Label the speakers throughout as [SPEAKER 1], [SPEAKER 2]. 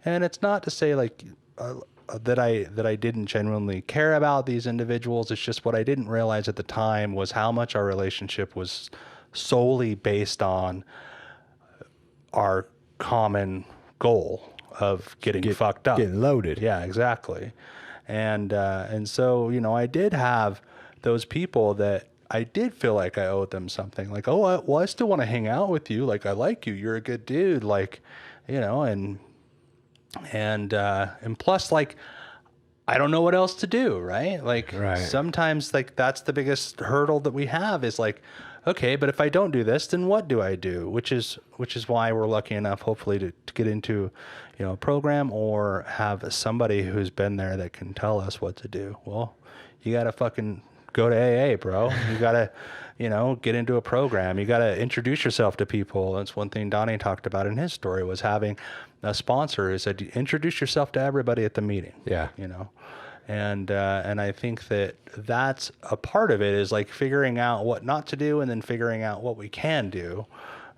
[SPEAKER 1] And it's not to say like that I didn't genuinely care about these individuals. It's just what I didn't realize at the time was how much our relationship was solely based on our common goal of getting fucked up,
[SPEAKER 2] getting loaded.
[SPEAKER 1] Yeah, exactly. And so, you know, I did have those people that I did feel like I owed them something. Like, oh, I still want to hang out with you. Like, I like you. You're a good dude. Like, you know, and plus, like, I don't know what else to do, right? Like, sometimes, like, that's the biggest hurdle that we have is like, okay, but if I don't do this, then what do I do? Which is why we're lucky enough, hopefully, to get into, you know, a program or have somebody who's been there that can tell us what to do. Well, you got to fucking go to AA, bro. You got to, you know, get into a program. You got to introduce yourself to people. That's one thing Donnie talked about in his story was having a sponsor who said, introduce yourself to everybody at the meeting.
[SPEAKER 2] Yeah.
[SPEAKER 1] You know, and I think that that's a part of it is like figuring out what not to do and then figuring out what we can do.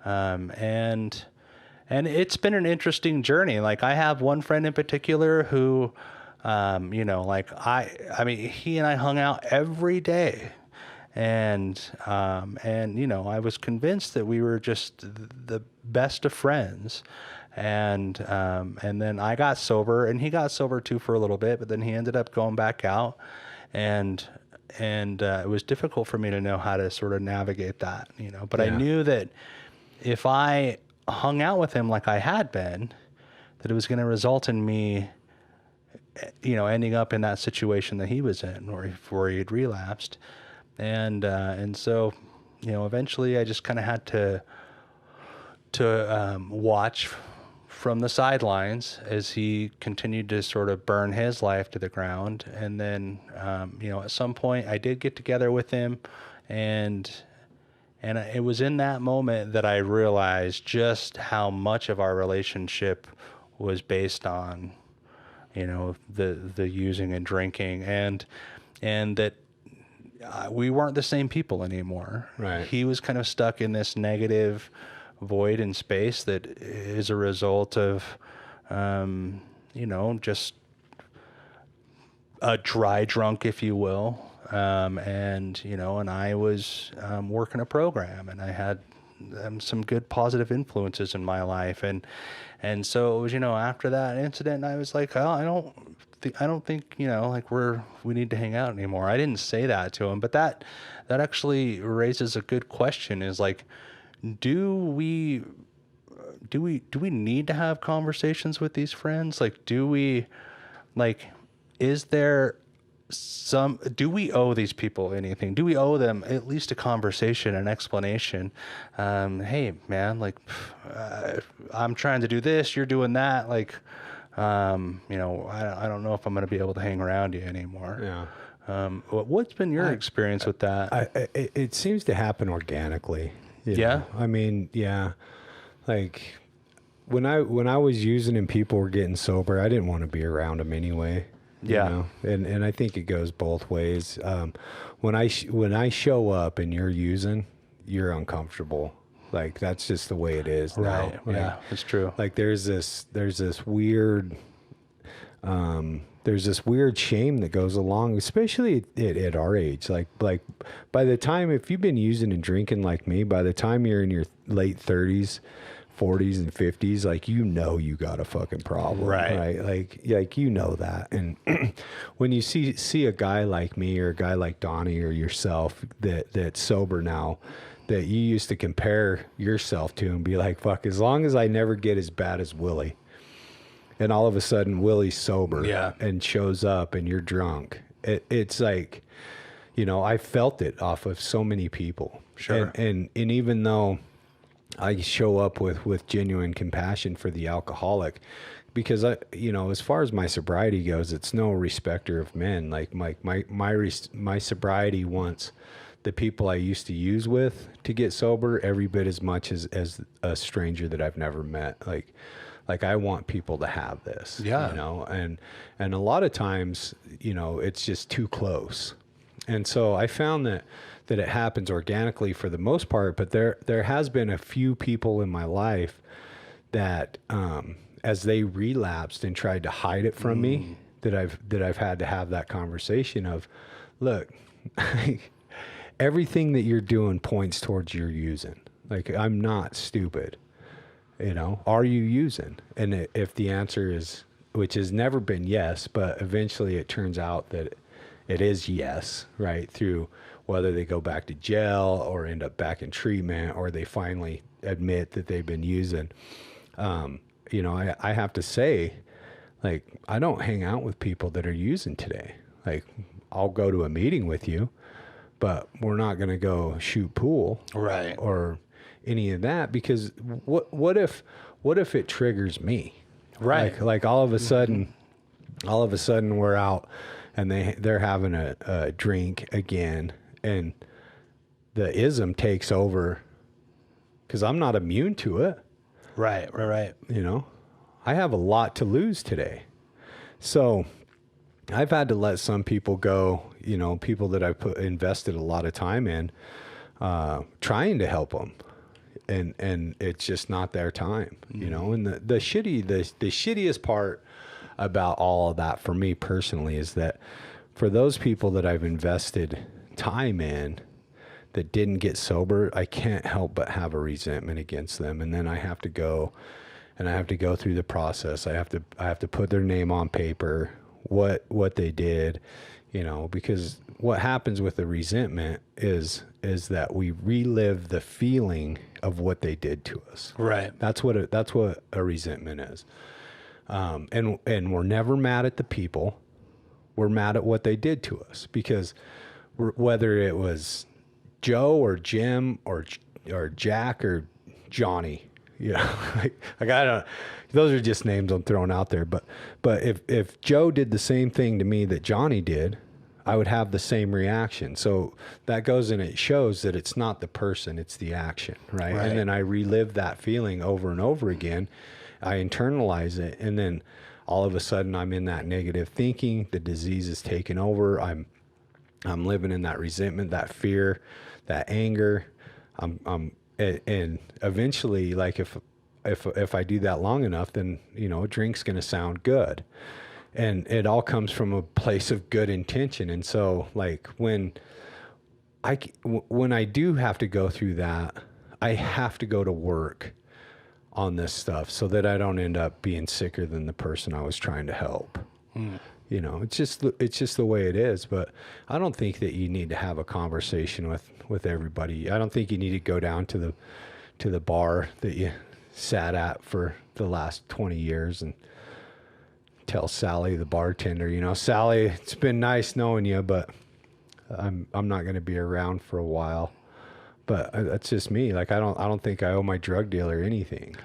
[SPEAKER 1] And it's been an interesting journey. Like I have one friend in particular who, you know, like I mean, he and I hung out every day. And, you know, I was convinced that we were just the best of friends. And then I got sober and he got sober too for a little bit, but then he ended up going back out and it was difficult for me to know how to sort of navigate that, you know, but I knew that if I hung out with him like I had been, that it was going to result in me, you know, ending up in that situation that he was in or before he had relapsed. And so, you know, eventually I just kind of had to watch from the sidelines as he continued to sort of burn his life to the ground. And then, you know, at some point I did get together with him and it was in that moment that I realized just how much of our relationship was based on, you know, the using and drinking and that we weren't the same people anymore.
[SPEAKER 2] Right.
[SPEAKER 1] He was kind of stuck in this negative void in space that is a result of, you know, just a dry drunk, if you will. And, you know, and I was working a program and I had some good positive influences in my life. And so it was, you know, after that incident, I was like, oh, I don't think, you know, like we need to hang out anymore. I didn't say that to him, but that actually raises a good question is like, do we need to have conversations with these friends? Like, is there do we owe these people anything? Do we owe them at least a conversation, an explanation? Hey man, like, I'm trying to do this, you're doing that. Like, you know, I don't know if I'm going to be able to hang around you anymore.
[SPEAKER 2] Yeah.
[SPEAKER 1] What's been your experience with that?
[SPEAKER 2] It seems to happen organically.
[SPEAKER 1] Yeah.
[SPEAKER 2] I mean, yeah. Like when I was using and people were getting sober, I didn't want to be around them anyway.
[SPEAKER 1] Yeah.
[SPEAKER 2] You know? And I think it goes both ways. When I show up and you're using, you're uncomfortable. Like that's just the way it is now.
[SPEAKER 1] Right.
[SPEAKER 2] Like,
[SPEAKER 1] yeah, it's true.
[SPEAKER 2] Like there's this weird shame that goes along, especially at our age. Like by the time, if you've been using and drinking like me, by the time you're in your late 30s, 40s and 50s, like, you know, you got a fucking problem, right? Like, you know that. And when you see a guy like me or a guy like Donnie or yourself that's sober now, that you used to compare yourself to and be like, fuck, as long as I never get as bad as Willy, and all of a sudden Willy's sober and shows up and you're drunk. It's like, you know, I felt it off of so many people.
[SPEAKER 1] Sure.
[SPEAKER 2] And even though I show up with genuine compassion for the alcoholic, because you know, as far as my sobriety goes, it's no respecter of men. Like my sobriety wants the people I used to use with to get sober every bit as much as a stranger that I've never met. Like I want people to have this, you know, and a lot of times, you know, it's just too close. And so I found that it happens organically for the most part, but there has been a few people in my life that as they relapsed and tried to hide it from me, that I've had to have that conversation of, look, everything that you're doing points towards you're using. Like, I'm not stupid. You know, are you using? And if the answer is, which has never been yes, but eventually it turns out that it is yes, right? Through whether they go back to jail or end up back in treatment, or they finally admit that they've been using. You know, I have to say, like, I don't hang out with people that are using today. Like, I'll go to a meeting with you, but we're not going to go shoot pool,
[SPEAKER 1] Right.
[SPEAKER 2] or any of that, because what if it triggers me?
[SPEAKER 1] Right.
[SPEAKER 2] Like all of a sudden we're out and they're having a drink again, and the ism takes over because I'm not immune to it.
[SPEAKER 1] Right.
[SPEAKER 2] You know, I have a lot to lose today. So I've had to let some people go, you know, people that I've invested a lot of time in, trying to help them. And it's just not their time, you know. And the shittiest part about all of that for me personally is that for those people that I've invested time in that didn't get sober, I can't help but have a resentment against them. And then I have to go through the process. I have to put their name on paper, what they did, you know, because what happens with the resentment is that we relive the feeling of what they did to us.
[SPEAKER 1] Right.
[SPEAKER 2] That's what a resentment is. And we're never mad at the people. We're mad at what they did to us, because whether it was Joe or Jim or Jack or Johnny, you know, like I don't, those are just names I'm throwing out there. But if Joe did the same thing to me that Johnny did, I would have the same reaction. So that goes, and it shows that it's not the person, it's the action, right? And then I relive that feeling over and over again. I internalize it, and then all of a sudden I'm in that negative thinking. The disease is taking over. I'm living in that resentment, that fear, that anger. And eventually, like if I do that long enough, then, you know, a drink's going to sound good. And it all comes from a place of good intention. And so, like, when I do have to go through that, I have to go to work on this stuff so that I don't end up being sicker than the person I was trying to help. You know, it's just the way it is. But I don't think that you need to have a conversation with everybody. I don't think you need to go down to the bar that you sat at for the last 20 years and tell Sally, the bartender, you know, Sally, it's been nice knowing you, but I'm not going to be around for a while. But that's just me. Like, I don't think I owe my drug dealer anything.